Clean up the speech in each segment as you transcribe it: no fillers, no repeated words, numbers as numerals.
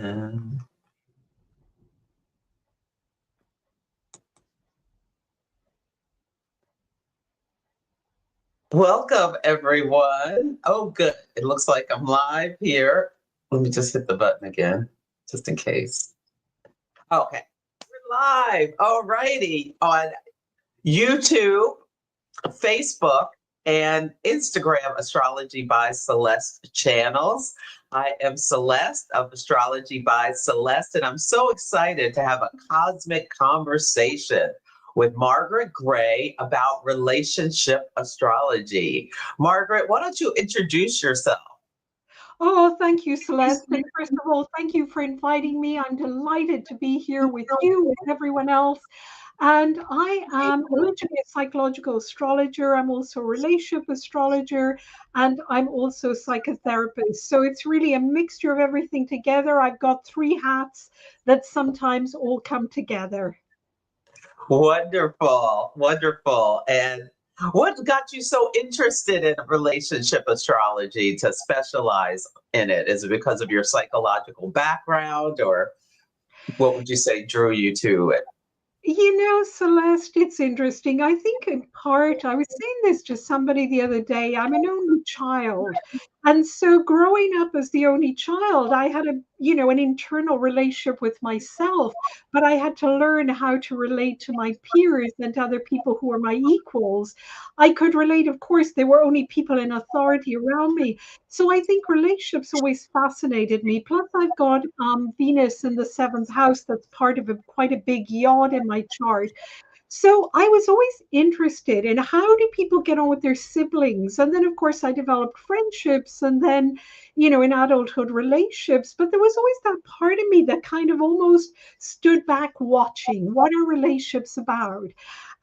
And welcome, everyone. Oh, good. It looks like I'm live here. Let me just hit the button again, just in case. Okay, we're live. All righty. On YouTube, Facebook, and Instagram, Astrology by Celeste channels. I am Celeste of Astrology by Celeste, and I'm so excited to have a cosmic conversation with Margaret Gray about relationship astrology. Margaret, why don't you introduce yourself? Oh, thank you, Celeste. And first of all, thank you for inviting me. I'm delighted to be here with you and everyone else. And I am originally a psychological astrologer. I'm also a relationship astrologer, and I'm also a psychotherapist. So it's really a mixture of everything together. I've got three hats that sometimes all come together. Wonderful, wonderful. And what got you so interested in relationship astrology to specialize in it? Is it because of your psychological background, or what would you say drew you to it? You know, Celeste, it's interesting. I think in part, I was saying this to somebody the other day, I'm an only child. And so growing up as the only child, I had an internal relationship with myself, but I had to learn how to relate to my peers and to other people who were my equals. I could relate, of course, there were only people in authority around me. So I think relationships always fascinated me. Plus, I've got Venus in the seventh house. That's part of quite a big yawn in my chart. So I was always interested in how do people get on with their siblings. And then, of course, I developed friendships and then, in adulthood relationships. But there was always that part of me that kind of almost stood back watching what are relationships about.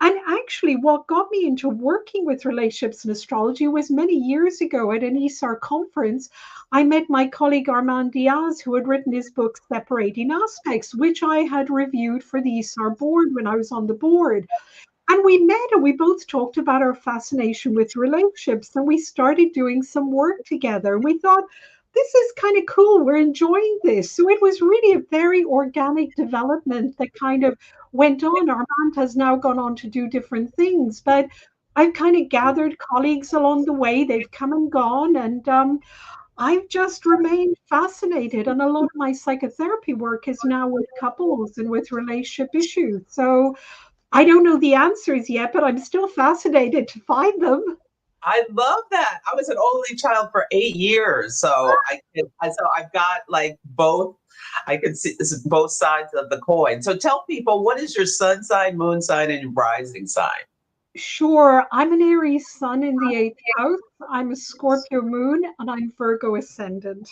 And actually, what got me into working with relationships and astrology was many years ago at an ISAR conference. I met my colleague Armand Diaz, who had written his book, Separating Aspects, which I had reviewed for the ISAR board when I was on the board. And we met and we both talked about our fascination with relationships. And we started doing some work together. And we thought, this is kind of cool. We're enjoying this. So it was really a very organic development that kind of went on. Armand has now gone on to do different things. But I've kind of gathered colleagues along the way. They've come and gone. And I've just remained fascinated. And a lot of my psychotherapy work is now with couples and with relationship issues. So I don't know the answers yet, but I'm still fascinated to find them. I love that. I was an only child for 8 years, so I've got like both. I can see this is both sides of the coin. So tell people, what is your sun sign, moon sign, and your rising sign? Sure, I'm an Aries sun in the eighth house. I'm a Scorpio moon and I'm Virgo ascendant.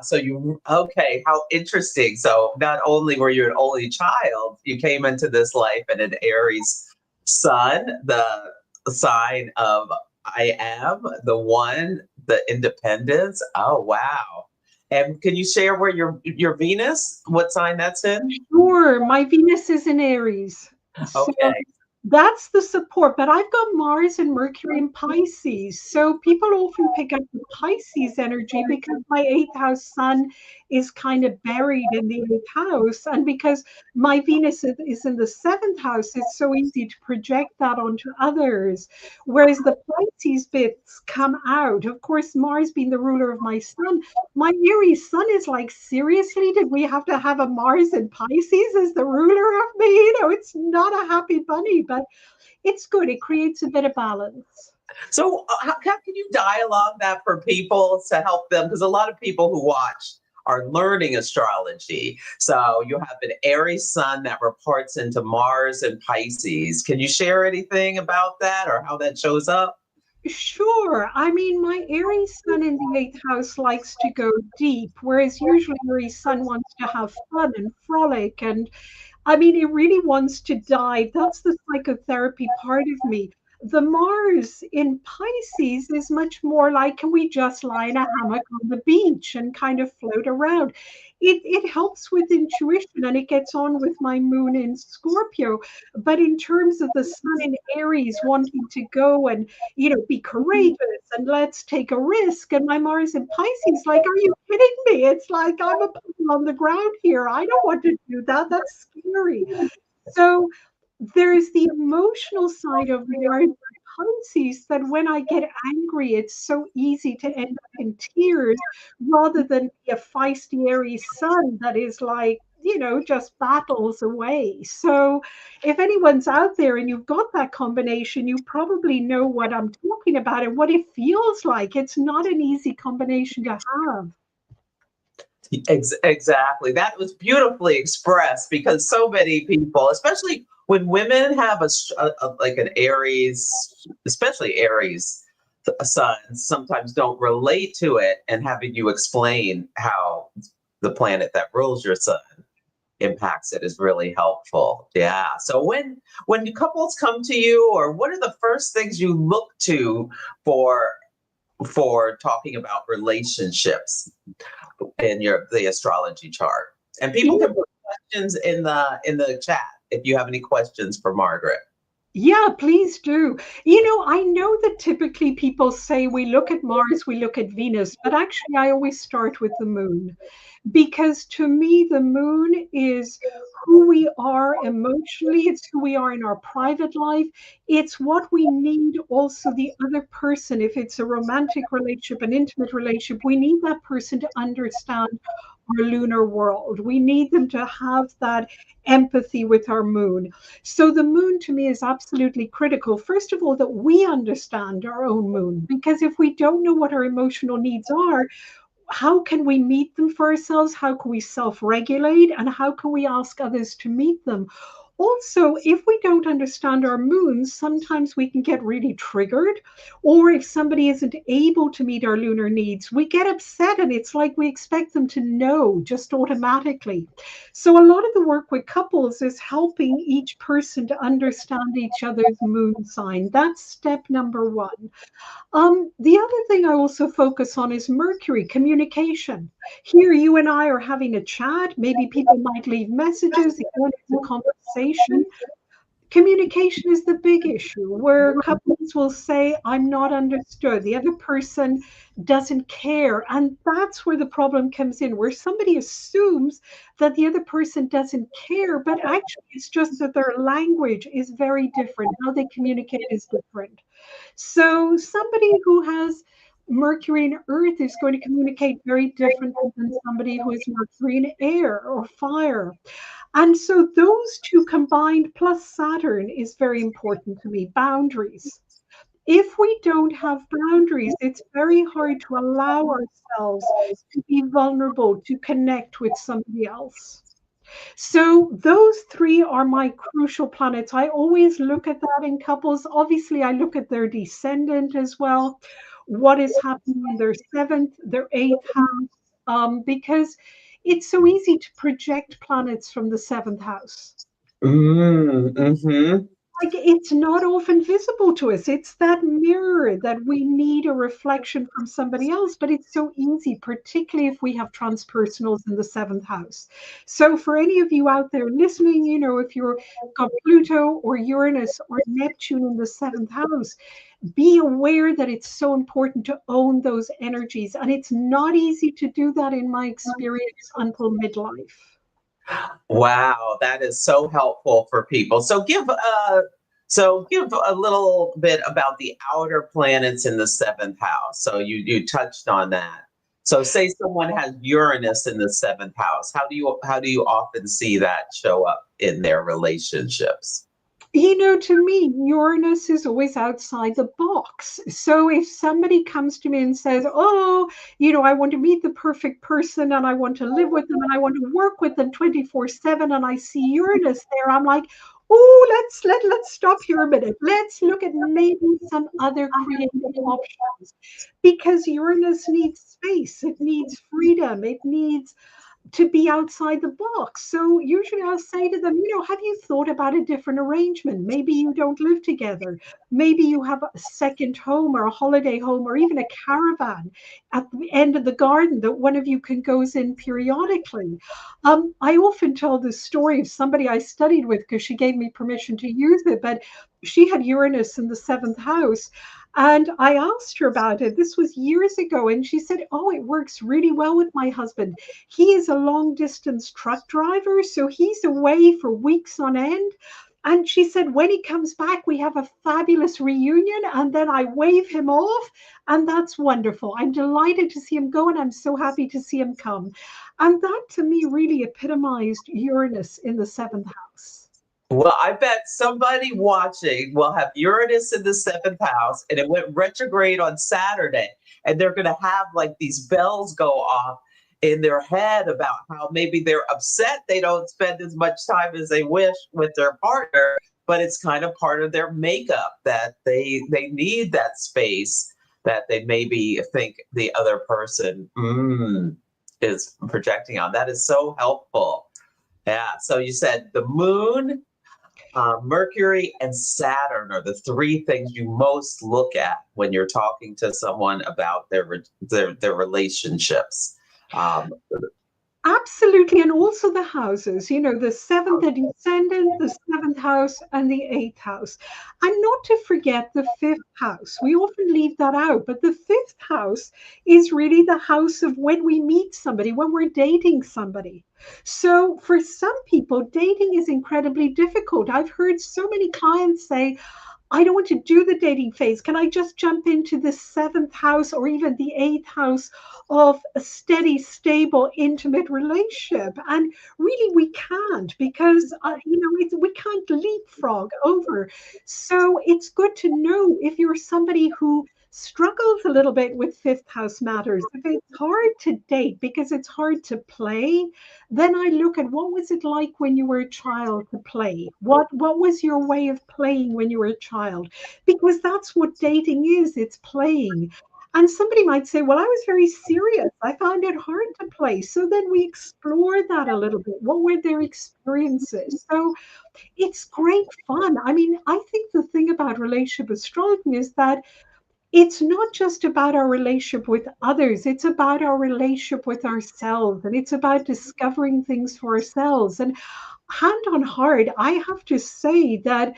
So okay, how interesting. So not only were you an only child, you came into this life in an Aries sun, the sign of I am, the one, the independence. Oh, wow. And can you share where your Venus, what sign that's in? Sure, my Venus is in Aries. So Okay. that's the support. But I've got Mars and Mercury in Pisces. So people often pick up the Pisces energy because my eighth house sun is kind of buried in the eighth house. And because my Venus is in the seventh house, it's so easy to project that onto others. Whereas the Pisces bits come out. Of course, Mars being the ruler of my sun, my Aries sun is like, seriously, did we have to have a Mars in Pisces as the ruler of me? It's not a happy bunny, but it's good. It creates a bit of balance. So how can you dialogue that for people to help them? Because a lot of people who watch are learning astrology. So you have an Aries sun that reports into Mars and Pisces. Can you share anything about that or how that shows up? Sure. I mean, my Aries sun in the eighth house likes to go deep, whereas usually Aries sun wants to have fun and frolic. And I mean, it really wants to dive. That's the psychotherapy part of me. The Mars in Pisces is much more like, can we just lie in a hammock on the beach and kind of float around? it helps with intuition, and it gets on with my moon in Scorpio. But in terms of the sun in Aries wanting to go and, be courageous and let's take a risk, and my Mars in Pisces, like, are you kidding me? It's like I'm a puddle on the ground here. I don't want to do that. That's scary. So there's the emotional side of Mars Pisces, that when I get angry, it's so easy to end up in tears rather than be a feisty Aries sun that is like, just battles away. So if anyone's out there and you've got that combination, you probably know what I'm talking about and what it feels like. It's not an easy combination to have. Exactly. That was beautifully expressed, because so many people, especially when women have like an Aries, especially Aries sun, sometimes don't relate to it, and having you explain how the planet that rules your sun impacts it is really helpful. Yeah. So when couples come to you, or what are the first things you look to for talking about relationships in the astrology chart? And people can put questions in the chat if you have any questions for Margaret. Yeah, please do. I know that typically people say we look at Mars, we look at Venus, but actually I always start with the moon, because to me, the moon is who we are emotionally. It's who we are in our private life. It's what we need also the other person. If it's a romantic relationship, an intimate relationship, we need that person to understand our lunar world. We need them to have that empathy with our moon. So the moon to me is absolutely critical. First of all, that we understand our own moon, because if we don't know what our emotional needs are, how can we meet them for ourselves? How can we self-regulate? And how can we ask others to meet them? Also, if we don't understand our moons, sometimes we can get really triggered. Or if somebody isn't able to meet our lunar needs, we get upset, and it's like we expect them to know just automatically. So a lot of the work with couples is helping each person to understand each other's moon sign. That's step number one. The other thing I also focus on is Mercury, communication. Here, you and I are having a chat. Maybe people might leave messages. Again, it's a conversation. Communication is the big issue, where couples will say, I'm not understood. The other person doesn't care. And that's where the problem comes in, where somebody assumes that the other person doesn't care, but actually it's just that their language is very different. How they communicate is different. So somebody who has Mercury and Earth is going to communicate very differently than somebody who has Mercury and air or fire. And so those two combined, plus Saturn, is very important to me. Boundaries. If we don't have boundaries, it's very hard to allow ourselves to be vulnerable, to connect with somebody else. So those three are my crucial planets. I always look at that in couples. Obviously, I look at their descendant as well. What is happening in their seventh, their eighth house, because it's so easy to project planets from the seventh house. Mm-hmm. Like, it's not often visible to us. It's that mirror that we need a reflection from somebody else, but it's so easy, particularly if we have transpersonals in the seventh house. So for any of you out there listening, if you're got Pluto or Uranus or Neptune in the seventh house, be aware that it's so important to own those energies. And it's not easy to do that, in my experience, until midlife. Wow, that is so helpful for people. So give a little bit about the outer planets in the seventh house. So you touched on that. So say someone has Uranus in the seventh house. How do you often see that show up in their relationships? To me, Uranus is always outside the box. So if somebody comes to me and says, oh, I want to meet the perfect person and I want to live with them and I want to work with them 24/7, and I see Uranus there, I'm like, oh, let's stop here a minute. Let's look at maybe some other creative options, because Uranus needs space. It needs freedom. It needs to be outside the box. So usually I'll say to them, have you thought about a different arrangement? Maybe you don't live together. Maybe you have a second home or a holiday home or even a caravan at the end of the garden that one of you can goes in periodically. I often tell the story of somebody I studied with because she gave me permission to use it, but she had Uranus in the seventh house. And I asked her about it. This was years ago. And she said, oh, it works really well with my husband. He is a long distance truck driver. So he's away for weeks on end. And she said, when he comes back, we have a fabulous reunion. And then I wave him off. And that's wonderful. I'm delighted to see him go. And I'm so happy to see him come. And that to me really epitomized Uranus in the seventh house. Well, I bet somebody watching will have Uranus in the seventh house and it went retrograde on Saturday. And they're going to have like these bells go off in their head about how maybe they're upset they don't spend as much time as they wish with their partner, but it's kind of part of their makeup that they need that space that they maybe think the other person is projecting on. That is so helpful. Yeah. So you said the moon, Mercury, and Saturn are the three things you most look at when you're talking to someone about their relationships. Absolutely. And also the houses, the seventh, the descendant, the seventh house, and the eighth house. And not to forget the fifth house. We often leave that out, but the fifth house is really the house of when we meet somebody, when we're dating somebody. So for some people, dating is incredibly difficult. I've heard so many clients say, I don't want to do the dating phase. Can I just jump into the seventh house or even the eighth house of a steady, stable, intimate relationship? And really, we can't because, we can't leapfrog over. So it's good to know if you're somebody who struggles a little bit with fifth house matters. If it's hard to date because it's hard to play, then I look at what was it like when you were a child to play? What was your way of playing when you were a child? Because that's what dating is, it's playing. And somebody might say, well, I was very serious. I found it hard to play. So then we explore that a little bit. What were their experiences? So it's great fun. I mean, I think the thing about relationship astrology is that it's not just about our relationship with others, it's about our relationship with ourselves, and it's about discovering things for ourselves. And hand on heart, I have to say that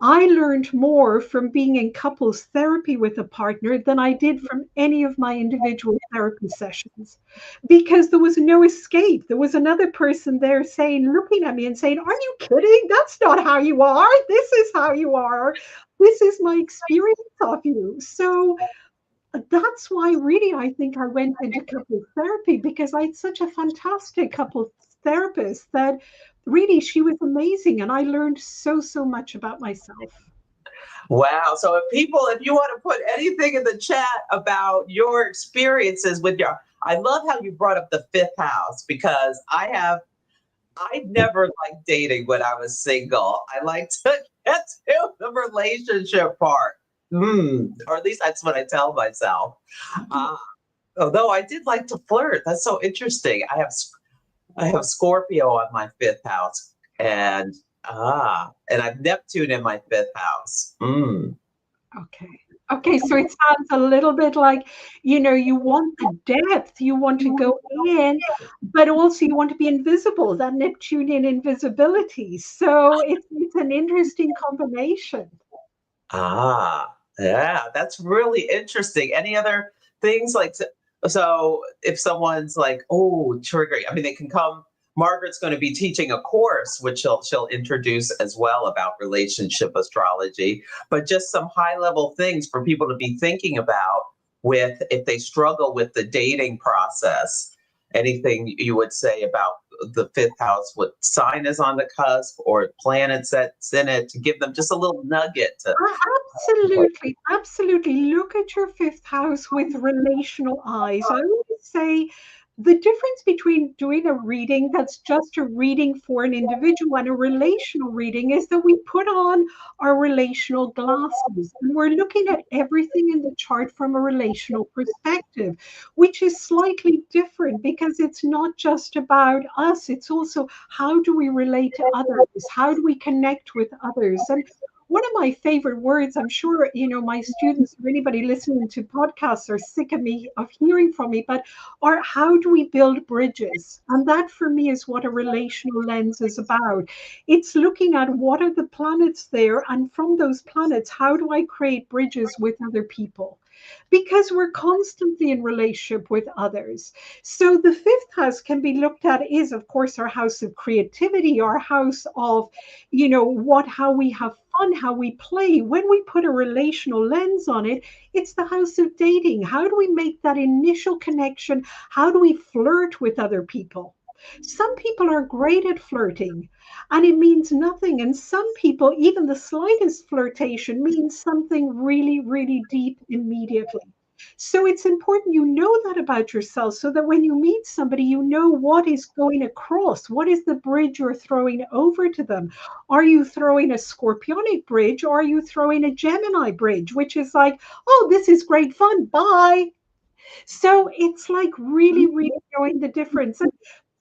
I learned more from being in couples therapy with a partner than I did from any of my individual therapy sessions because there was no escape. There was another person there saying, looking at me and saying, are you kidding? That's not how you are. This is how you are. This is my experience of you. So that's why really I think I went into couples therapy because I had such a fantastic couples therapist that really she was amazing and I learned so much about myself. Wow. So if you want to put anything in the chat about your experiences with I love how you brought up the fifth house because I never liked dating when I was single. I like to get to the relationship part. Or at least that's what I tell myself. Although I did like to flirt. That's so interesting. I have Scorpio on my fifth house and I have Neptune in my fifth house. Okay, so it sounds a little bit like, you want the depth, you want to go in, but also you want to be invisible, that Neptunian invisibility. So it's an interesting combination. Yeah, that's really interesting. Any other things so if someone's like, oh, triggering, I mean, they can come. Margaret's going to be teaching a course, which she'll introduce as well about relationship astrology, but just some high level things for people to be thinking about with if they struggle with the dating process. Anything you would say about the fifth house, what sign is on the cusp or planets that's in it to give them just a little nugget to. Absolutely. Look at your fifth house with relational eyes. I always say the difference between doing a reading that's just a reading for an individual and a relational reading is that we put on our relational glasses and we're looking at everything in the chart from a relational perspective, which is slightly different because it's not just about us. It's also how do we relate to others? How do we connect with others? And one of my favorite words, I'm sure, my students or anybody listening to podcasts are sick of me of hearing from me, but or how do we build bridges? And that for me is what a relational lens is about. It's looking at what are the planets there, and from those planets, how do I create bridges with other people? Because we're constantly in relationship with others. So the fifth house can be looked at is, of course, our house of creativity, our house of, how we have fun, how we play. When we put a relational lens on it, it's the house of dating. How do we make that initial connection? How do we flirt with other people? Some people are great at flirting and it means nothing. And some people, even the slightest flirtation means something really, really deep immediately. So it's important you know that about yourself so that when you meet somebody, you know what is going across. What is the bridge you're throwing over to them? Are you throwing a scorpionic bridge or are you throwing a Gemini bridge, which is like, oh, this is great fun. Bye. So it's like really, really knowing the difference. And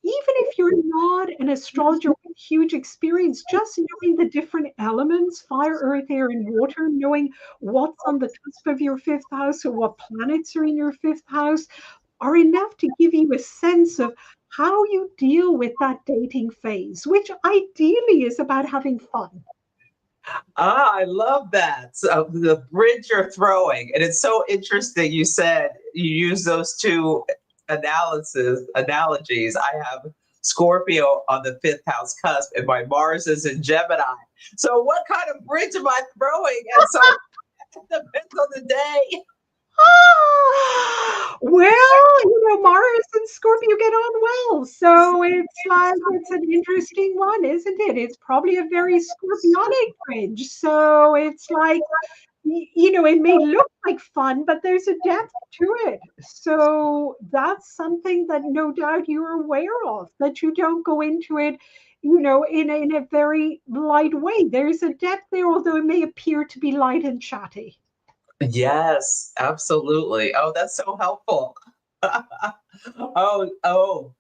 even if you're not an astrologer with huge experience, just knowing the different elements, fire, earth, air, and water, knowing what's on the cusp of your fifth house or what planets are in your fifth house are enough to give you a sense of how you deal with that dating phase, which ideally is about having fun. I love that. So the bridge you're throwing. And it's so interesting. You said you use those two analogies. I have Scorpio on the fifth house cusp and my Mars is in Gemini. So what kind of bridge am I throwing? And so it depends on the day. Well, Mars and Scorpio get on well. So it's an interesting one, isn't it? It's probably a very scorpionic bridge. So it's like, it may look like fun, but there's a depth to it. So that's something that no doubt you're aware of, that you don't go into it, in a very light way. There's a depth there, although it may appear to be light and chatty. Yes, absolutely. Oh, that's so helpful. Oh,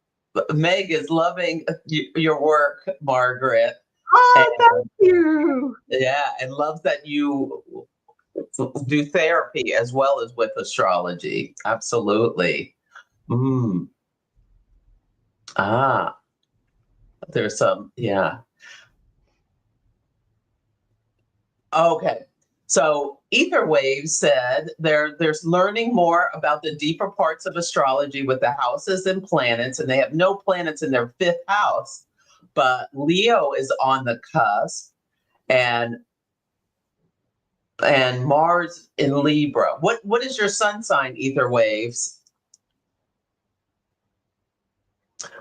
Meg is loving your work, Margaret. Oh, And thank you. yeah, and loves that you do therapy as well as with astrology. Absolutely. Mm. Ah, there's some, yeah. Okay. So Ether Wave said there's learning more about the deeper parts of astrology with the houses and planets, and they have no planets in their fifth house, but Leo is on the cusp and Mars in Libra. What is your sun sign, Ether Waves?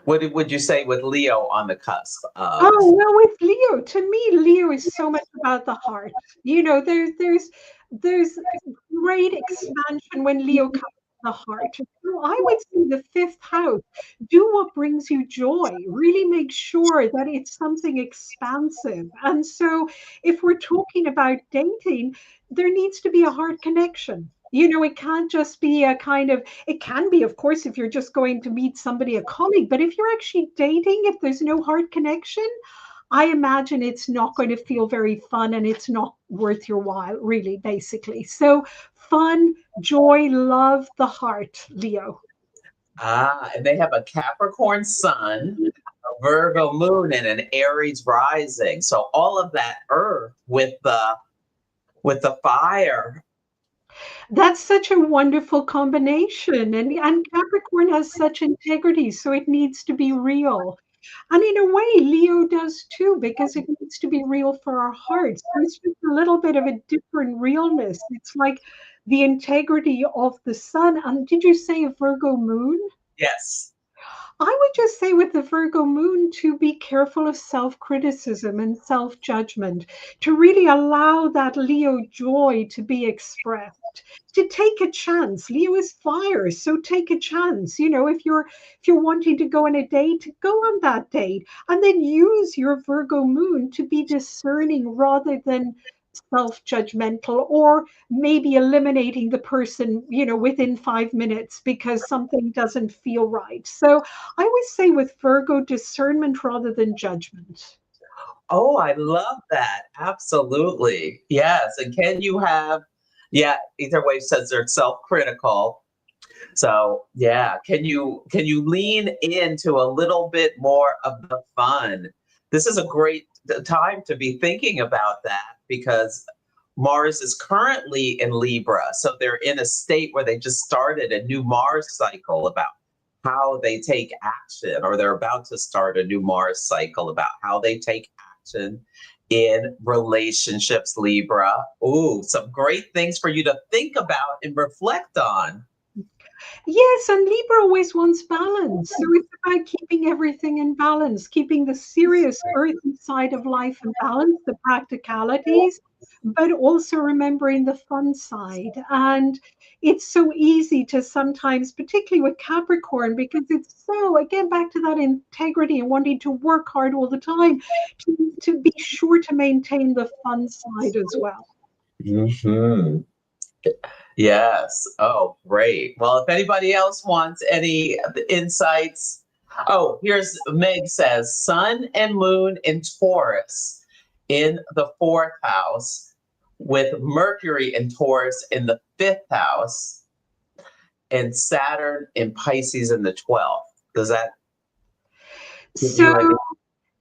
What would you say with Leo on the cusp of? Oh, well, with Leo, to me, Leo is so much about the heart. There's great expansion when Leo comes to the heart. So I would say the fifth house, do what brings you joy. Really make sure that it's something expansive. And so if we're talking about dating, there needs to be a heart connection. It can't just be a kind of, it can be, of course, if you're just going to meet somebody, a colleague, but if you're actually dating, if there's no heart connection, I imagine it's not going to feel very fun and it's not worth your while, really, basically. So fun, joy, love, the heart, Leo. And they have a Capricorn sun, a Virgo moon, and an Aries rising. So all of that earth with the fire. That's such a wonderful combination. And Capricorn has such integrity, so it needs to be real. And in a way, Leo does too, because it needs to be real for our hearts. There's just a little bit of a different realness. It's like the integrity of the sun. And did you say a Virgo moon? Yes. I would just say with the Virgo moon to be careful of self-criticism and self-judgment, to really allow that Leo joy to be expressed, to take a chance. Leo is fire, so take a chance. You know, if you're wanting to go on a date, go on that date, and then use your Virgo moon to be discerning rather than self-judgmental, or maybe eliminating the person, you know, within 5 minutes because something doesn't feel right. So I would say with Virgo, discernment rather than judgment. Oh, I love that. Absolutely. Yes. And can you have, yeah, either way says they're self-critical. So yeah, can you lean into a little bit more of the fun? This is a great time to be thinking about that because Mars is currently in Libra. So they're in a state where they just started a new Mars cycle about how they take action, or they're about to start a new Mars cycle about how they take action in relationships, Libra. Ooh, some great things for you to think about and reflect on. Yes, and Libra always wants balance. So it's about keeping everything in balance, keeping the serious earthy side of life in balance, the practicalities, but also remembering the fun side. And it's so easy to sometimes, particularly with Capricorn, because it's so, again, back to that integrity and wanting to work hard all the time, to be sure to maintain the fun side as well. Mhm. Yes. Oh, great. Well, if anybody else wants any insights, oh, here's Meg says Sun and Moon in Taurus in the fourth house, with Mercury in Taurus in the fifth house, and Saturn in Pisces in the 12th. Does that give So you any?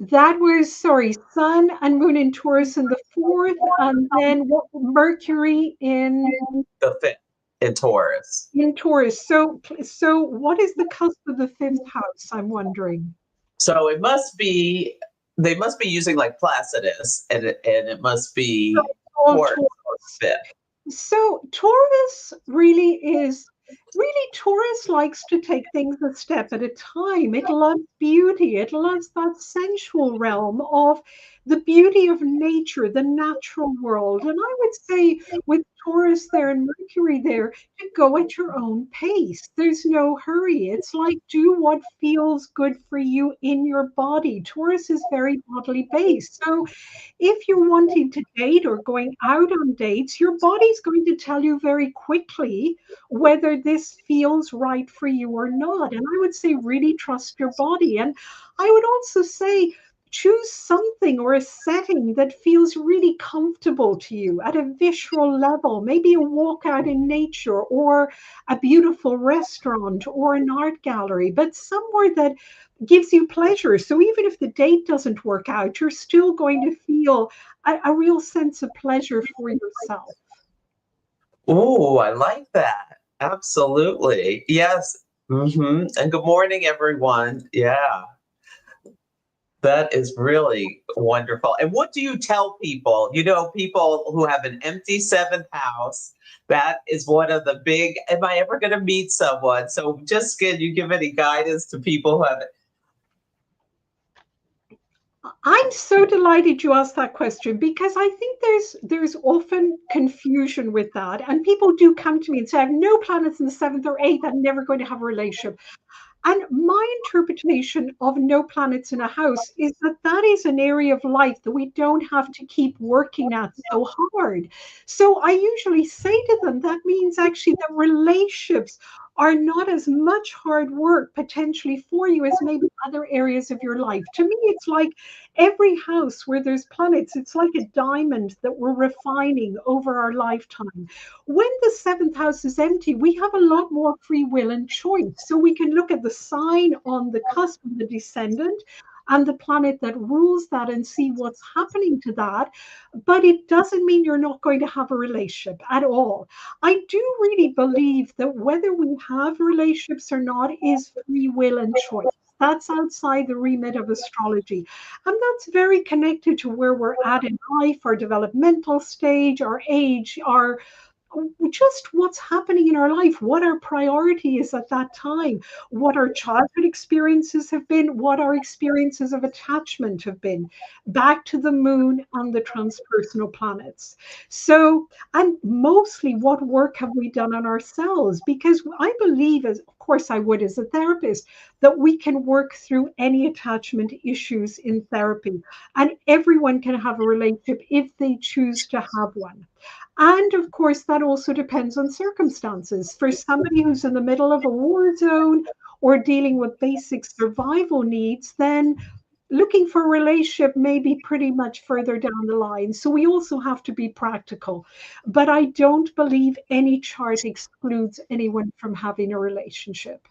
that was, sorry, Sun and Moon in Taurus in the fourth, and then what, Mercury The fifth in Taurus. in Taurus. So what is the cusp of the fifth house? I'm wondering. So it must be, they must be using like Placidus, and it must be All Taurus or Taurus. fifth. So Taurus really is, really Taurus likes to take things a step at a time. It loves beauty. It loves that sensual realm of the beauty of nature, the natural world. And I would say with Taurus there and Mercury there, to go at your own pace. There's no hurry. It's like do what feels good for you in your body. Taurus is very bodily based. So if you're wanting to date or going out on dates, your body's going to tell you very quickly whether this feels right for you or not. And I would say, really trust your body. And I would also say, choose something or a setting that feels really comfortable to you at a visceral level, maybe a walk out in nature or a beautiful restaurant or an art gallery, but somewhere that gives you pleasure. So even if the date doesn't work out, you're still going to feel a real sense of pleasure for yourself. Ooh, I like that. Absolutely. Yes. And good morning, everyone. Yeah, that is really wonderful. And what do you tell people? You know, people who have an empty seventh house, that is one of the big, am I ever going to meet someone? So just can you give any guidance to people who have I'm so delighted you asked that question because I think there's often confusion with that. And people do come to me and say, I have no planets in the seventh or eighth, I'm never going to have a relationship. And my interpretation of no planets in a house is that that is an area of life that we don't have to keep working at so hard. So I usually say to them, that means actually that relationships are not as much hard work potentially for you as maybe other areas of your life. To me, it's like every house where there's planets, it's like a diamond that we're refining over our lifetime. When the seventh house is empty, we have a lot more free will and choice. So we can look at the sign on the cusp of the descendant and the planet that rules that and see what's happening to that. But it doesn't mean you're not going to have a relationship at all. I do really believe that whether we have relationships or not is free will and choice. That's outside the remit of astrology. And that's very connected to where we're at in life, our developmental stage, our age, just what's happening in our life, what our priority is at that time, what our childhood experiences have been, what our experiences of attachment have been, back to the moon and the transpersonal planets. So, and mostly what work have we done on ourselves? Because I believe, as of course I would as a therapist, that we can work through any attachment issues in therapy, and everyone can have a relationship if they choose to have one. And of course, that also depends on circumstances. For somebody who's in the middle of a war zone or dealing with basic survival needs, then looking for a relationship may be pretty much further down the line. So we also have to be practical. But I don't believe any chart excludes anyone from having a relationship.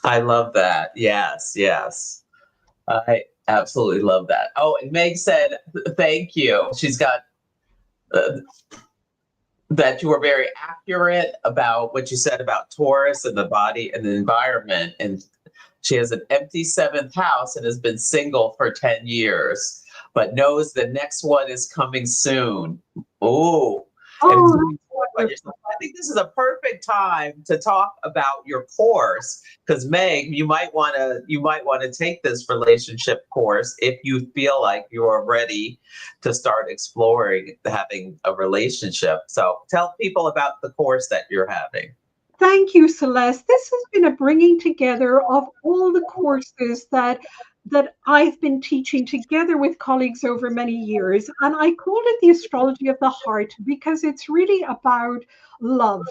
I love that. Yes, yes. I absolutely love that. Oh, and Meg said, thank you. She's got uh, that you were very accurate about what you said about Taurus and the body and the environment. And she has an empty seventh house and has been single for 10 years, but knows the next one is coming soon. Oh, Oh, I think this is a perfect time to talk about your course, because Meg, you might want to take this relationship course if you feel like you are ready to start exploring having a relationship. So tell people about the course that you're having. thank you, Celeste. This has been a bringing together of all the courses that I've been teaching together with colleagues over many years. And I call it the astrology of the heart because it's really about love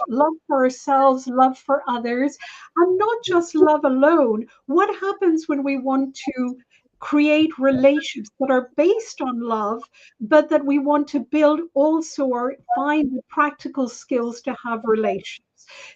for ourselves, love for others, and not just love alone. What happens when we want to create relationships that are based on love, but that we want to build also or find the practical skills to have relations?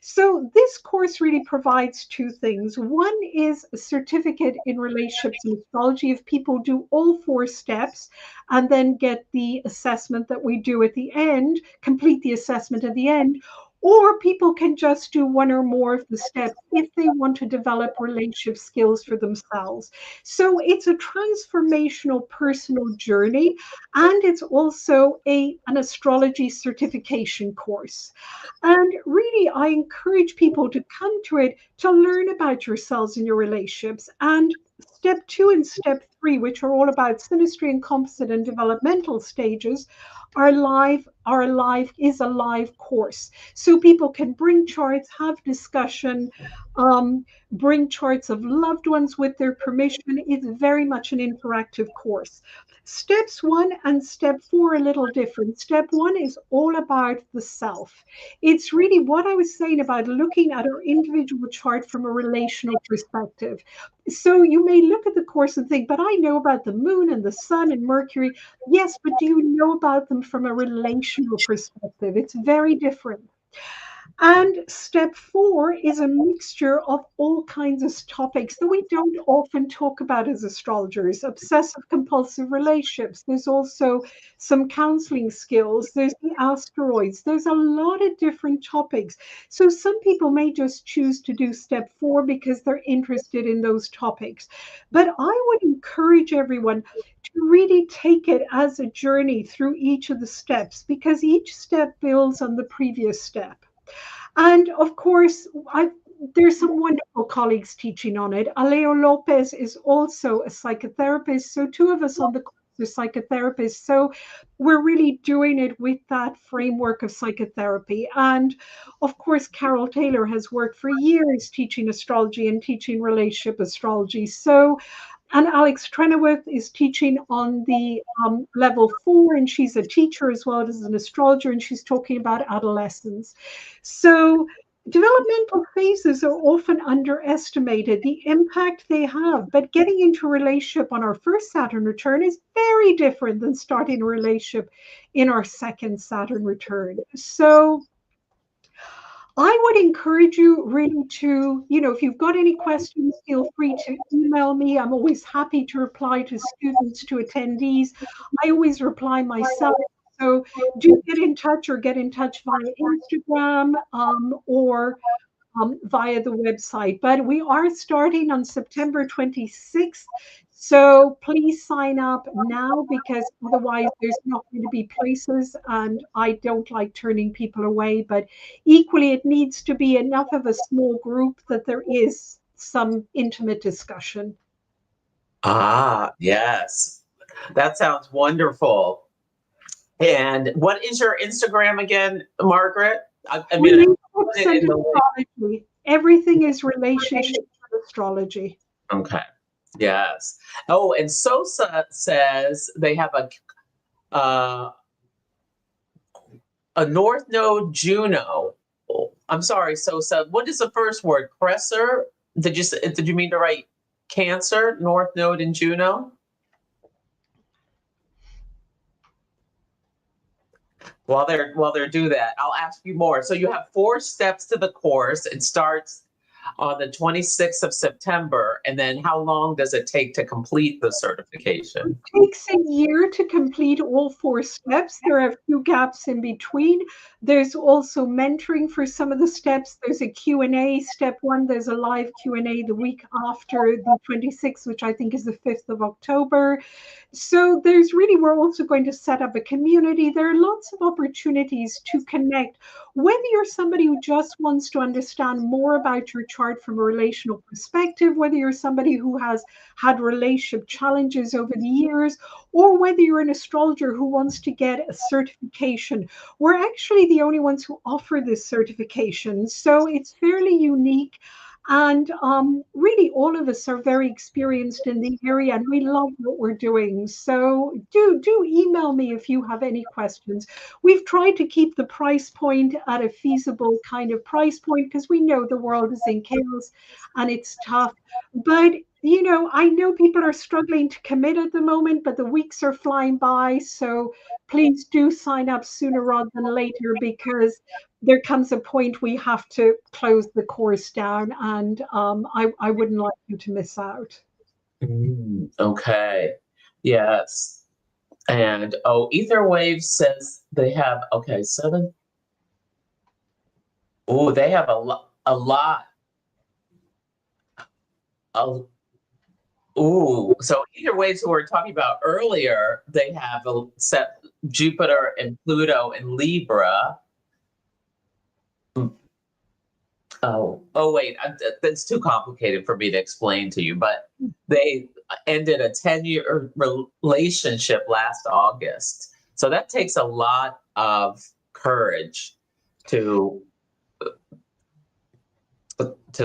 So this course really provides two things. One is a certificate in relationships and astrology if people do all four steps and then get the assessment that we do at the end, complete the assessment at the end. Or people can just do one or more of the steps if they want to develop relationship skills for themselves. So it's a transformational personal journey, and it's also an astrology certification course. And really, I encourage people to come to it to learn about yourselves and your relationships. And step two and step three, which are all about synastry and composite and developmental stages, is a live course. So people can bring charts, have discussion, bring charts of loved ones with their permission. It's very much an interactive course. Steps one and step four are a little different. Step one is all about the self. It's really what I was saying about looking at our individual chart from a relational perspective. So you may look at the course and think, but I know about the moon and the sun and Mercury. Yes, but do you know about them from a relational perspective? It's very different. And step four is a mixture of all kinds of topics that we don't often talk about as astrologers. Obsessive compulsive relationships. There's also some counseling skills. There's the asteroids. There's a lot of different topics. So some people may just choose to do step four because they're interested in those topics. But I would encourage everyone to really take it as a journey through each of the steps because each step builds on the previous step. And of course, there's some wonderful colleagues teaching on it. Aleo Lopez is also a psychotherapist. So two of us on the course are psychotherapists. So we're really doing it with that framework of psychotherapy. And of course, Carol Taylor has worked for years teaching astrology and teaching relationship astrology. So and Alex Trenoweth is teaching on the level 4, and she's a teacher as well as an astrologer, and she's talking about adolescence. So developmental phases are often underestimated, the impact they have, but getting into a relationship on our first Saturn return is very different than starting a relationship in our second Saturn return. So I would encourage you really to, if you've got any questions, feel free to email me. I'm always happy to reply to students, to attendees. I always reply myself. So do get in touch or get in touch via Instagram or via the website. But we are starting on September 26th. So please sign up now, because otherwise there's not going to be places, and I don't like turning people away. But equally, it needs to be enough of a small group that there is some intimate discussion. Ah, yes. That sounds wonderful. And what is your Instagram again, Margaret? I mean, I put Relationships it and in the link. astrology. Everything is relationship and astrology. Okay. Yes. Oh, and Sosa says they have a North Node Juno. Oh, I'm sorry, Sosa. What is the first word? Cresser? Did you mean to write Cancer, North Node in Juno? While they're do that, I'll ask you more. So you have 4 steps to the course. It starts on the 26th of September, and then how long does it take to complete the certification? Takes a year to complete all 4 steps. There are a few gaps in between. There's also mentoring for some of the steps. There's a Q&A, step 1. There's a live Q&A the week after the 26th, which I think is the 5th of October. So we're also going to set up a community. There are lots of opportunities to connect. Whether you're somebody who just wants to understand more about your chart from a relational perspective, whether you're somebody who has had relationship challenges over the years, or whether you're an astrologer who wants to get a certification. We're actually the only ones who offer this certification, so it's fairly unique. And really, all of us are very experienced in the area, and we love what we're doing. So do email me if you have any questions. We've tried to keep the price point at a feasible kind of price point, because we know the world is in chaos and it's tough. But I know people are struggling to commit at the moment, but the weeks are flying by. So please do sign up sooner rather than later, because there comes a point we have to close the course down, and I wouldn't like you to miss out. Okay. Yes. And Ether Wave says they have 7. Oh, they have a lot. So Ether Waves, who we were talking about earlier, they have a set Jupiter and Pluto in Libra. Wait, that's too complicated for me to explain to you, but they ended a 10-year relationship last August. So that takes a lot of courage to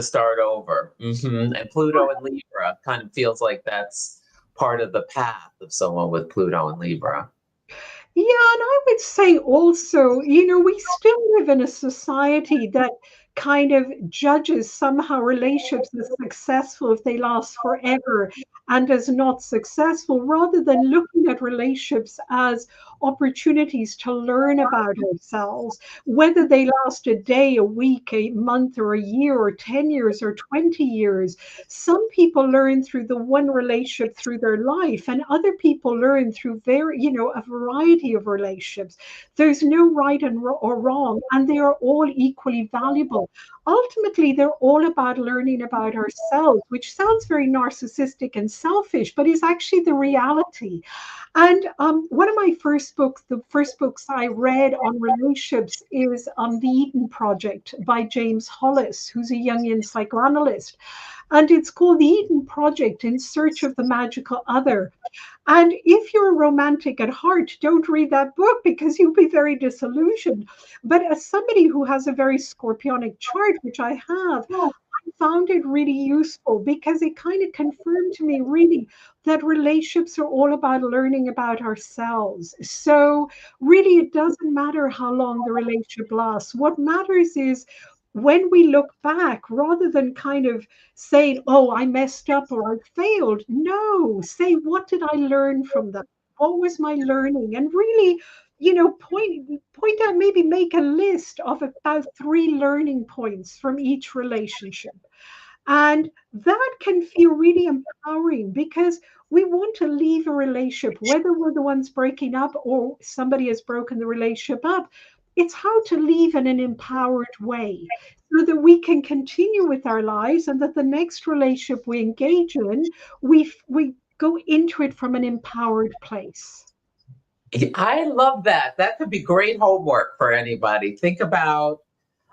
start over. And Pluto and Libra kind of feels like that's part of the path of someone with Pluto and Libra. Yeah, and I would say also, we still live in a society that kind of judges somehow relationships as successful if they last forever, and as not successful, rather than looking at relationships as opportunities to learn about ourselves, whether they last a day, a week, a month, or a year, or 10 years, or 20 years. Some people learn through the one relationship through their life, and other people learn through a variety of relationships. There's no right or wrong, and they are all equally valuable. Ultimately, they're all about learning about ourselves, which sounds very narcissistic and selfish, but is actually the reality. And one of my the first books I read on relationships is The Eden Project by James Hollis, who's a Jungian psychoanalyst. And it's called The Eden Project, In Search of the Magical Other. And if you're romantic at heart, don't read that book, because you'll be very disillusioned. But as somebody who has a very scorpionic chart, which I have, I found it really useful, because it kind of confirmed to me really that relationships are all about learning about ourselves. So really, it doesn't matter how long the relationship lasts. What matters is when we look back, rather than kind of saying, oh, I messed up or I failed. No, say, what did I learn from that? What was my learning? And really, point out, maybe make a list of about 3 learning points from each relationship. And that can feel really empowering, because we want to leave a relationship, whether we're the ones breaking up or somebody has broken the relationship up. It's how to leave in an empowered way, so that we can continue with our lives, and that the next relationship we engage in, we go into it from an empowered place. I love that. That could be great homework for anybody. Think about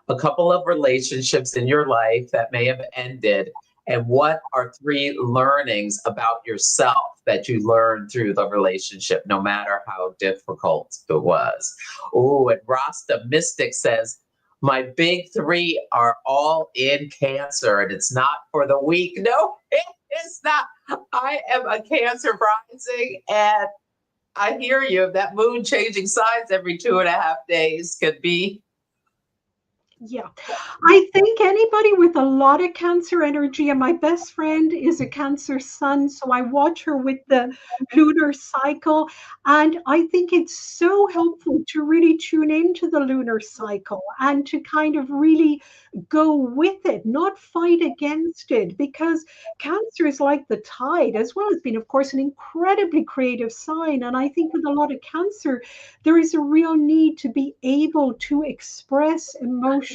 a couple of relationships in your life that may have ended, and what are three learnings about yourself that you learned through the relationship, no matter how difficult it was. Oh, and Rasta Mystic says, my big three are all in Cancer, and it's not for the weak. No, it's not. I am a Cancer rising, and I hear you. That moon changing signs every 2.5 days could be. Yeah, I think anybody with a lot of Cancer energy, and my best friend is a Cancer sun, so I watch her with the lunar cycle, and I think it's so helpful to really tune into the lunar cycle and to kind of really go with it, not fight against it, because Cancer is like the tide, as well as being, of course, an incredibly creative sign. And I think with a lot of Cancer, there is a real need to be able to express emotions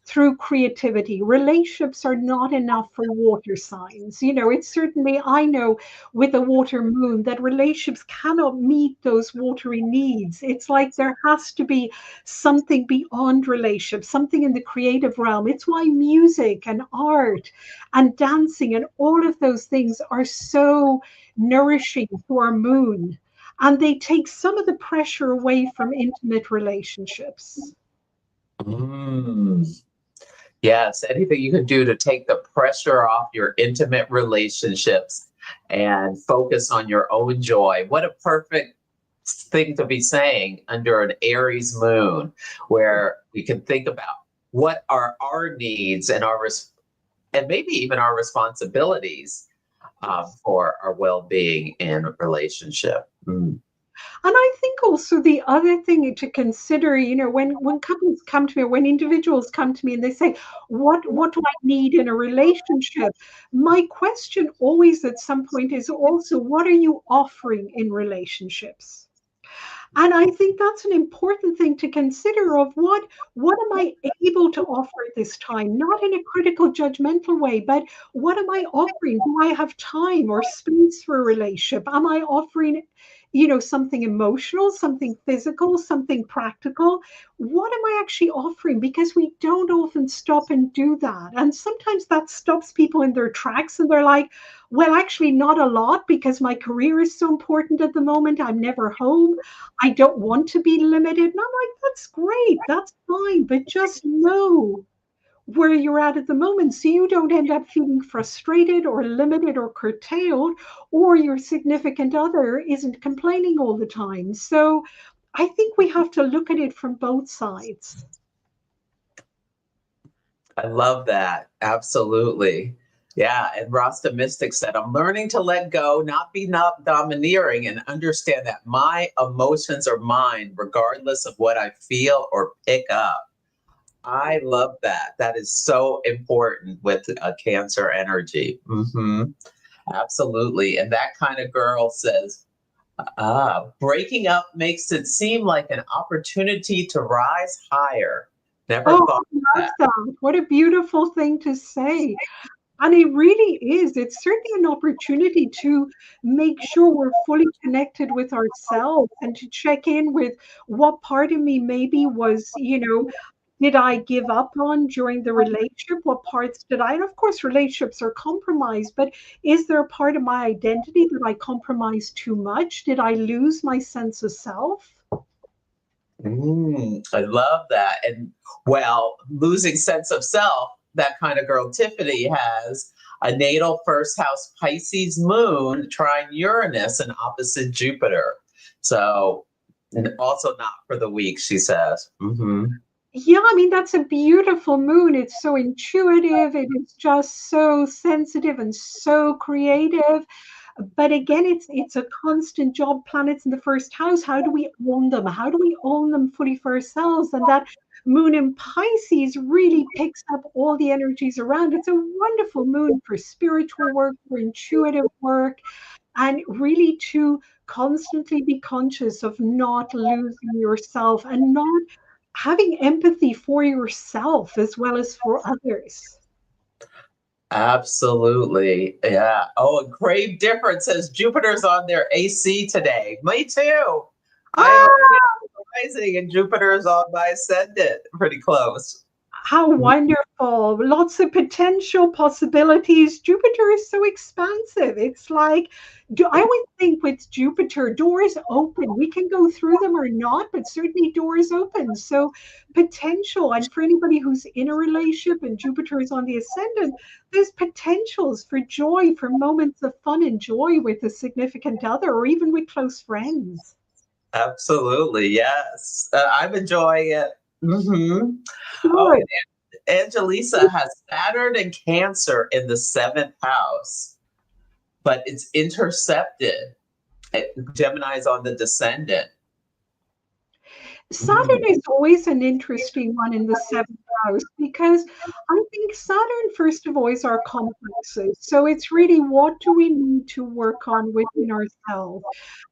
through creativity. Relationships are not enough for water signs. You know, it's certainly, I know with a water moon that relationships cannot meet those watery needs. It's like there has to be something beyond relationships, something in the creative realm. It's why music and art and dancing and all of those things are so nourishing to our moon, and they take some of the pressure away from intimate relationships. Mm. Yes, anything you can do to take the pressure off your intimate relationships and focus on your own joy. What a perfect thing to be saying under an Aries moon, where we can think about what are our needs and and maybe even our responsibilities for our well-being in a relationship. Mm. And I think also the other thing to consider, you know, when couples come to me, or when individuals come to me and they say, what do I need in a relationship? My question always at some point is also, what are you offering in relationships? And I think that's an important thing to consider of what am I able to offer at this time? Not in a critical, judgmental way, but what am I offering? Do I have time or space for a relationship? Am I offering, you know, something emotional, something physical, something practical? What am I actually offering? Because we don't often stop and do that. And sometimes that stops people in their tracks and they're like, well, actually, not a lot because my career is so important at the moment. I'm never home. I don't want to be limited. And I'm like, that's great. That's fine. But just know where you're at the moment so you don't end up feeling frustrated or limited or curtailed, or your significant other isn't complaining all the time. So I think we have to look at it from both sides. I love that. Absolutely. Yeah. And Rasta Mystic said, I'm learning to let go, not domineering, and understand that my emotions are mine, regardless of what I feel or pick up. I love that. That is so important with a Cancer energy. Absolutely. And that kind of girl says, breaking up makes it seem like an opportunity to rise higher. Never Oh, thought of I love that. that. What a beautiful thing to say. And it really is. It's certainly an opportunity to make sure we're fully connected with ourselves and to check in with what part of me maybe was, you know, did I give up on during the relationship? What parts did I? And of course, relationships are compromised, but is there a part of my identity that I compromised too much? Did I lose my sense of self? I love that. And well, losing sense of self, that kind of girl Tiffany has a natal first house Pisces moon trine Uranus and opposite Jupiter. So, and also not for the weak, she says. Yeah, I mean, that's a beautiful moon. It's so intuitive. It is just so sensitive and so creative. But again, it's a constant job. Planets in the first house. How do we own them? How do we own them fully for ourselves? And that moon in Pisces really picks up all the energies around. It's a wonderful moon for spiritual work, for intuitive work, and really to constantly be conscious of not losing yourself and not having empathy for yourself as well as for others. Absolutely. Yeah. Oh, and Crave Different says Jupiter's on their AC today. Me too. I have a Ah, rising and Jupiter's on my ascendant. Pretty close. how wonderful. Lots of potential possibilities. Jupiter is so expansive. It's like, I would think with Jupiter, doors open. We can go through them or not, but certainly doors open. So potential. And for anybody who's in a relationship and Jupiter is on the ascendant, there's potentials for joy, for moments of fun and joy with a significant other or even with close friends. Absolutely. Yes. I'm enjoying it. Oh, Good. Angelisa has Saturn and Cancer in the seventh house, but it's intercepted. Gemini's on the descendant. Saturn is always an interesting one in the seventh house because I think Saturn, first of all, is our complexes. So it's really what do we need to work on within ourselves?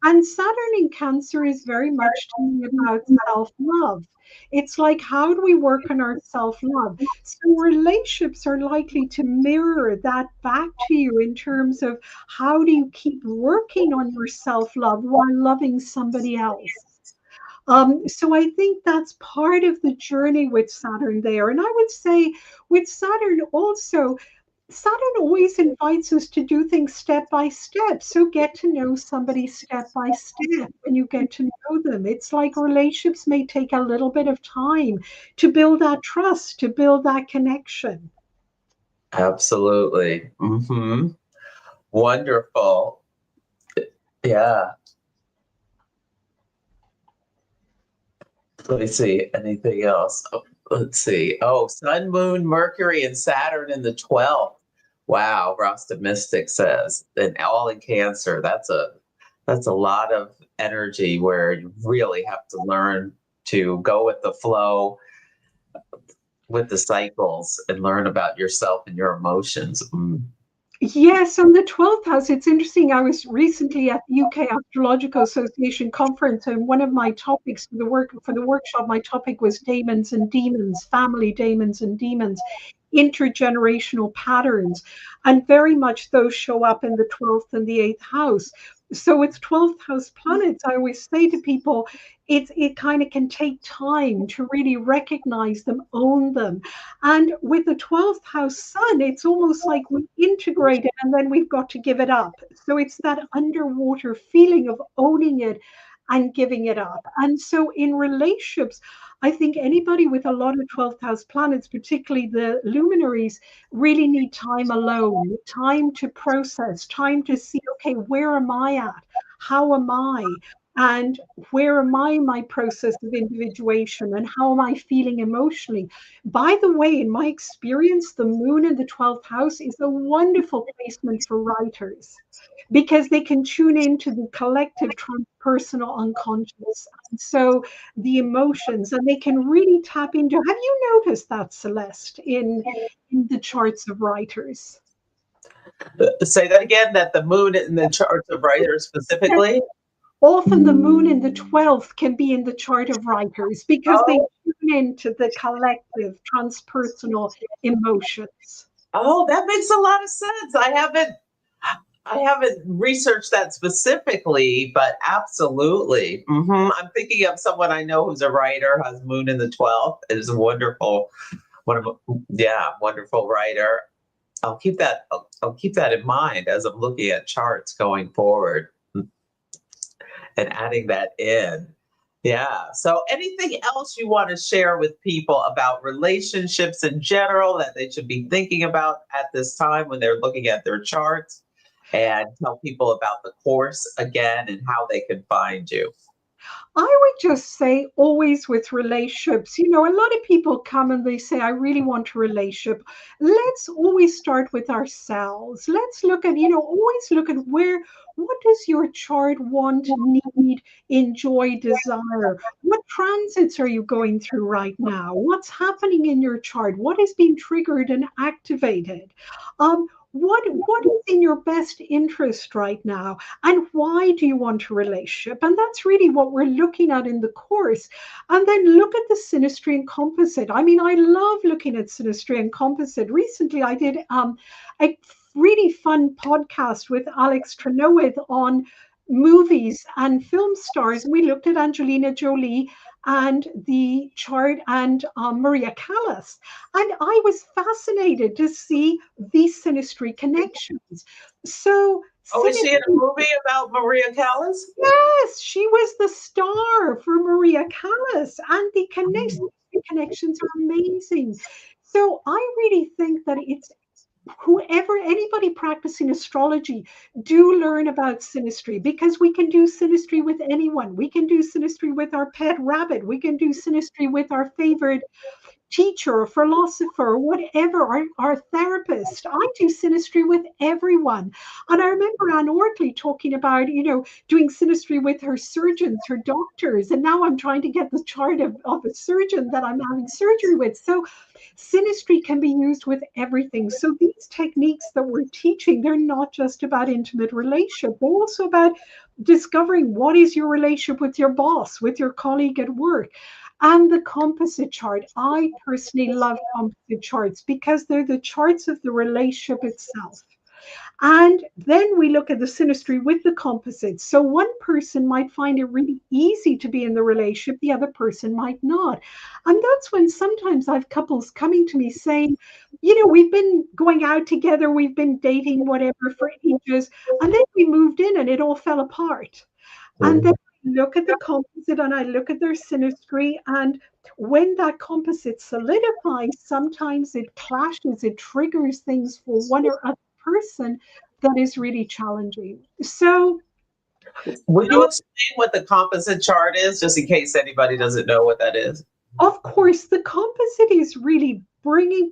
And Saturn in Cancer is very much to me about self love. It's like, how do we work on our self love? So relationships are likely to mirror that back to you in terms of how do you keep working on your self love while loving somebody else? So I think that's part of the journey with Saturn there. And I would say with Saturn also, Saturn always invites us to do things step by step. So get to know somebody step by step when you get to know them. It's like relationships may take a little bit of time to build that trust, to build that connection. Absolutely. Wonderful. Yeah. Let me see. Anything else? Oh, let's see. Oh, Sun, Moon, Mercury, and Saturn in the 12th. Wow, Rasta Mystic says. And all in Cancer. That's a lot of energy where you really have to learn to go with the flow with the cycles and learn about yourself and your emotions. Yes, on the 12th house, it's interesting. I was recently at the UK Astrological Association conference, and one of my topics for the workshop, my topic was daemons and demons, family daemons and demons, intergenerational patterns, and very much those show up in the 12th and the 8th house. So with 12th house planets, I always say to people, it kind of can take time to really recognize them, own them. And with the 12th house sun, it's almost like we integrate it and then we've got to give it up. So it's that underwater feeling of owning it and giving it up. And so in relationships, I think anybody with a lot of 12th house planets, particularly the luminaries, really need time alone, time to process, time to see, okay, where am I at? How am I? And where am I in my process of individuation? And how am I feeling emotionally? By the way, in my experience, the moon in the 12th house is a wonderful placement for writers because they can tune into the collective transpersonal unconscious. And so the emotions, and they can really tap into. Have you noticed that, Celeste, in the charts of writers? Say that again, that the moon in the charts of writers Yes, specifically. often the moon in the 12th can be in the chart of writers because they Oh, tune into the collective transpersonal emotions. oh, that makes a lot of sense. I haven't researched that specifically, but absolutely. I'm thinking of someone I know who's a writer, has moon in the 12th, is a wonderful writer. I'll keep that in mind as I'm looking at charts going forward and adding that in. Yeah. So anything else you want to share with people about relationships in general that they should be thinking about at this time when they're looking at their charts? And tell people about the course again and how they can find you. I would just say always with relationships, a lot of people come and they say, I really want a relationship. Let's always start with ourselves. Let's look at, always look at what does your chart want, need, enjoy, desire? What transits are you going through right now? What's happening in your chart? What is being triggered and activated? what is in your best interest right now, and why do you want a relationship? And that's really what we're looking at in the course. And then look at the synastry and composite. I mean, I love looking at synastry and composite. Recently I did a really fun podcast with Alex Trenoith on movies and film stars. We looked at Angelina Jolie and the chart and Maria Callas. And I was fascinated to see these synastry connections. So, Oh, is she in a movie about Maria Callas? yes, she was the star for Maria Callas, and the connections are amazing. So I really think that it's anybody practicing astrology, do learn about synastry, because we can do synastry with anyone. We can do synastry with our pet rabbit. We can do synastry with our favorite teacher or philosopher or whatever, our therapist. I do synastry with everyone. And I remember Anne Ortley talking about, doing synastry with her surgeons, her doctors. And now I'm trying to get the chart of a surgeon that I'm having surgery with. So synastry can be used with everything. So these techniques that we're teaching, they're not just about intimate relationship. They're also about discovering what is your relationship with your boss, with your colleague at work. And the composite chart. I personally love composite charts because they're the charts of the relationship itself. And then we look at the synastry with the composites. So one person might find it really easy to be in the relationship, the other person might not. And that's when sometimes I have couples coming to me saying, we've been going out together, we've been dating, whatever, for ages. And then we moved in and it all fell apart. And then I look at the composite and I look at their synastry. And when that composite solidifies, sometimes it clashes, it triggers things for one or other person that is really challenging. So, will you explain what the composite chart is, just in case anybody doesn't know what that is? Of course, the composite is really merging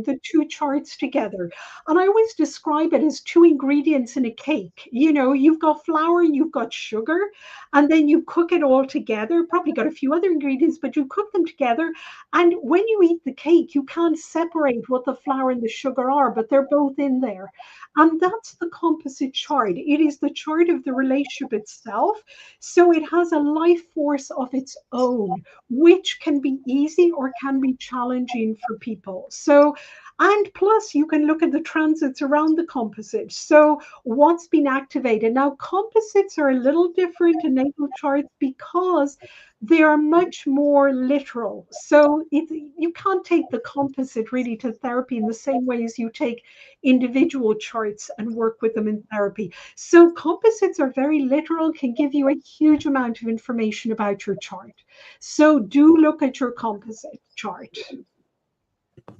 the two charts together. And I always describe it as two ingredients in a cake. You've got flour, you've got sugar, and then you cook it all together. Probably got a few other ingredients, but you cook them together. And when you eat the cake, you can't separate what the flour and the sugar are, but they're both in there. And that's the composite chart. It is the chart of the relationship itself. So it has a life force of its own, which can be easy or can be challenging for people. So, and plus you can look at the transits around the composite. So what's been activated? Now, composites are a little different in natal charts because they are much more literal. So you can't take the composite really to therapy in the same way as you take individual charts and work with them in therapy. So composites are very literal, can give you a huge amount of information about your chart. So do look at your composite chart.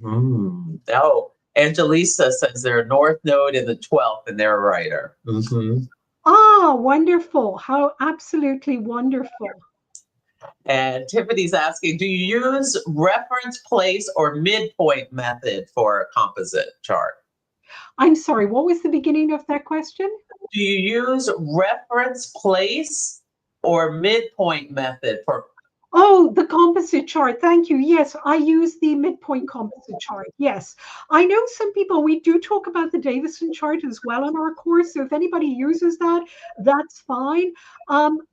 Oh, Angelisa says they're North Node in the 12th and they're a writer. Ah, wonderful. How absolutely wonderful. And Tiffany's asking, do you use reference place or midpoint method for a composite chart? I'm sorry, what was the beginning of that question? Do you use reference place or midpoint method for? Oh, the composite chart. Thank you. Yes, I use the midpoint composite chart. Yes. I know some people, we do talk about the Davison chart as well in our course. So if anybody uses that, that's fine.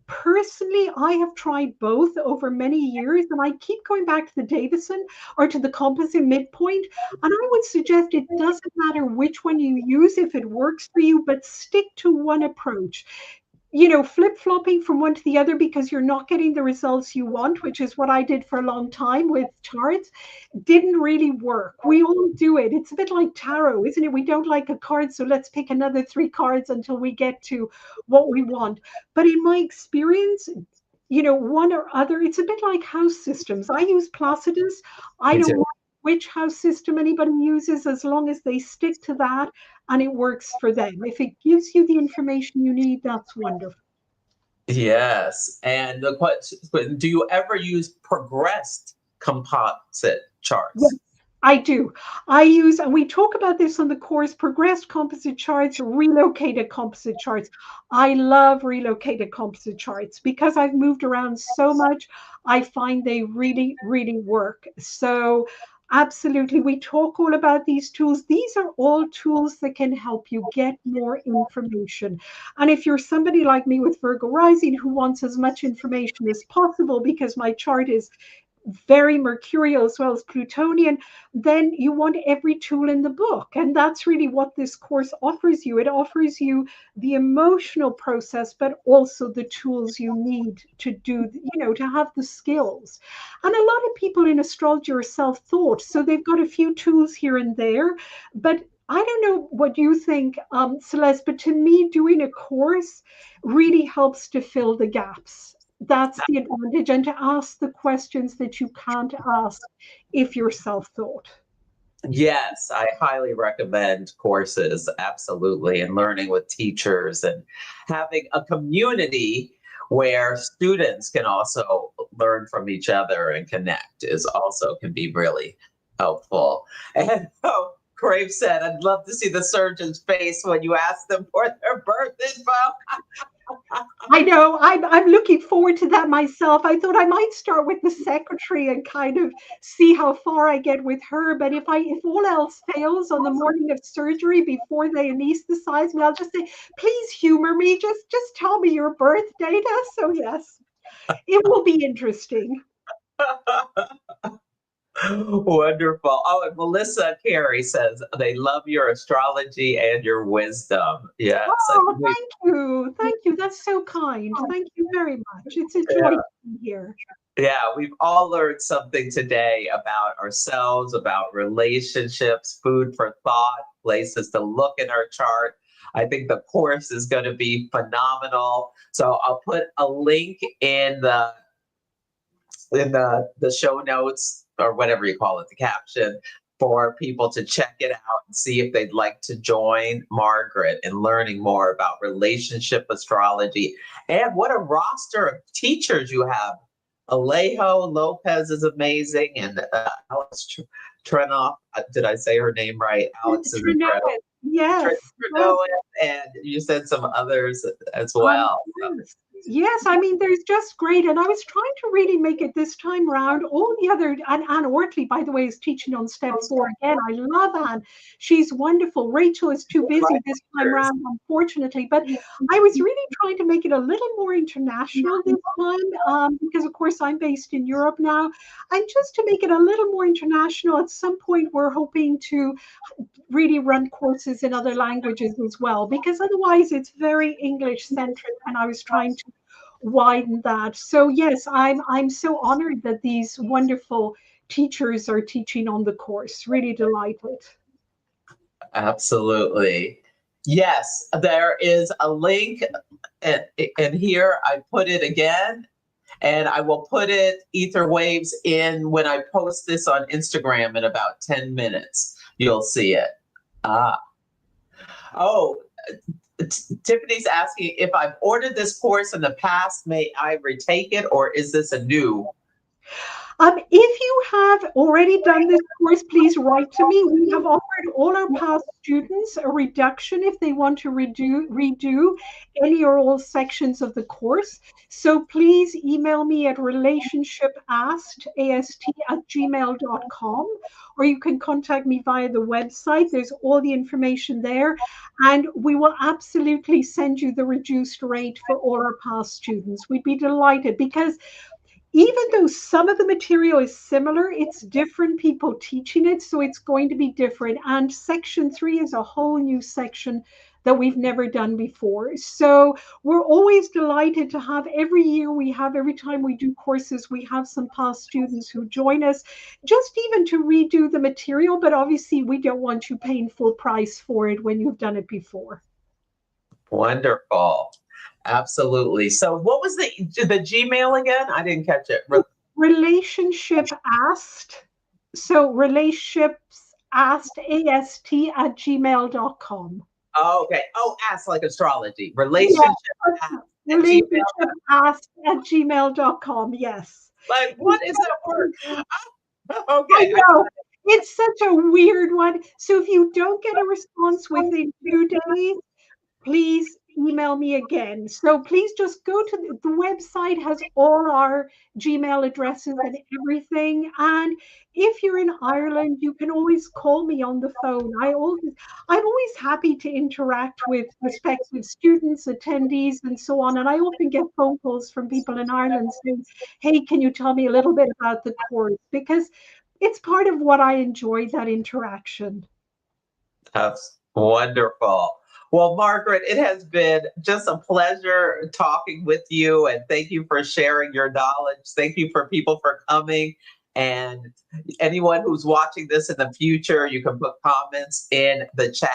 Personally, I have tried both over many years, and I keep going back to the Davison or to the composite midpoint. And I would suggest it doesn't matter which one you use if it works for you, but stick to one approach. Flip-flopping from one to the other because you're not getting the results you want, which is what I did for a long time with charts, didn't really work. We all do it. It's a bit like tarot, isn't it? We don't like a card, so let's pick another 3 cards until we get to what we want. But in my experience, one or other, it's a bit like house systems. I use Placidus. I don't know which house system anybody uses, as long as they stick to that and it works for them. If it gives you the information you need, that's wonderful. Yes. And the question, do you ever use progressed composite charts? Yes, I do. I use, and we talk about this on the course, progressed composite charts, relocated composite charts. I love relocated composite charts because I've moved around so much. I find they really, really work. So Absolutely. We talk all about these tools. These are all tools that can help you get more information. And if you're somebody like me with Virgo rising who wants as much information as possible, because my chart is very mercurial as well as Plutonian, then you want every tool in the book. And that's really what this course offers you. It offers you the emotional process, but also the tools you need to do, to have the skills. And a lot of people in astrology are self-taught, so they've got a few tools here and there. But I don't know what you think, Celeste, but to me, doing a course really helps to fill the gaps. That's the advantage, and to ask the questions that you can't ask if you're self-taught. Yes, I highly recommend courses, absolutely, and learning with teachers and having a community where students can also learn from each other and connect is also can be really helpful. And Crave said, I'd love to see the surgeon's face when you ask them for their birth info. I know. I'm looking forward to that myself. I thought I might start with the secretary and kind of see how far I get with her. But if all else fails on the morning of surgery before they anesthetize me, I'll just say, please humor me. Just tell me your birth data. So yes, it will be interesting. Wonderful. Oh, and Melissa Carey says they love your astrology and your wisdom. Yes. Oh, thank you. Thank you. That's so kind. Thank you very much. It's a joy to be here. Yeah, we've all learned something today about ourselves, about relationships, food for thought, places to look in our chart. I think the course is going to be phenomenal. So I'll put a link in the show notes or whatever you call it, the caption, for people to check it out and see if they'd like to join Margaret in learning more about relationship astrology. And what a roster of teachers you have. Alejo Lopez is amazing, and Alex Trenoff. Did I say her name right? Alex is incredible. Yes. And you said some others as well. Yes, I mean, there's just great. And I was trying to really make it this time round. All the other, and Anne Ortley, by the way, is teaching on step 4 again. I love Anne. She's wonderful. Rachel is too busy this time round, unfortunately. But I was really trying to make it a little more international this time because, of course, I'm based in Europe now. And just to make it a little more international, at some point, we're hoping to really run courses in other languages as well, because otherwise it's very English centric, and I was trying to widen that. So yes, I'm so honored that these wonderful teachers are teaching on the course. Really delighted. Absolutely. Yes, there is a link, and here I put it again, and I will put it ether waves in when I post this on Instagram in about 10 minutes. You'll see it. Tiffany's asking if I've ordered this course in the past, may I retake it, or is this a new? If you have already done this course, please write to me. We have offered all our past students a reduction if they want to redo any or all sections of the course. So please email me at relationshipast@gmail.com, or you can contact me via the website. There's all the information there. And we will absolutely send you the reduced rate for all our past students. We'd be delighted, because even though some of the material is similar, it's different people teaching it, so it's going to be different. And section 3 is a whole new section that we've never done before. So we're always delighted to have, every time we do courses, we have some past students who join us, just even to redo the material. But obviously we don't want you paying full price for it when you've done it before. Wonderful. Absolutely. So what was the Gmail again? I didn't catch it. Relationship Asked. So relationships asked, ast@gmail.com. Oh, okay. Oh, ask like astrology. Relationship asked at gmail.com. Yes. Like, what is that word? Okay. I know. It's such a weird one. So if you don't get a response within 2 days, please email me again. So please just go to the website, has all our Gmail addresses and everything. And if you're in Ireland, you can always call me on the phone. I'm always happy to interact with prospective students, attendees, and so on. And I often get phone calls from people in Ireland saying, hey, can you tell me a little bit about the course? Because it's part of what I enjoy, that interaction. That's wonderful. Well, Margaret, it has been just a pleasure talking with you, and thank you for sharing your knowledge. Thank you for people for coming. And anyone who's watching this in the future, you can put comments in the chat.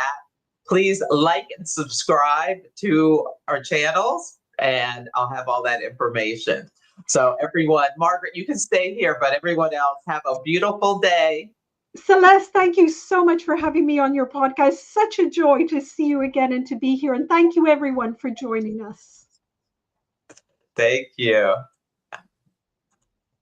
Please like and subscribe to our channels, and I'll have all that information. So everyone, Margaret, you can stay here, but everyone else, have a beautiful day. Celeste, thank you so much for having me on your podcast. Such a joy to see you again and to be here. And thank you, everyone, for joining us. Thank you.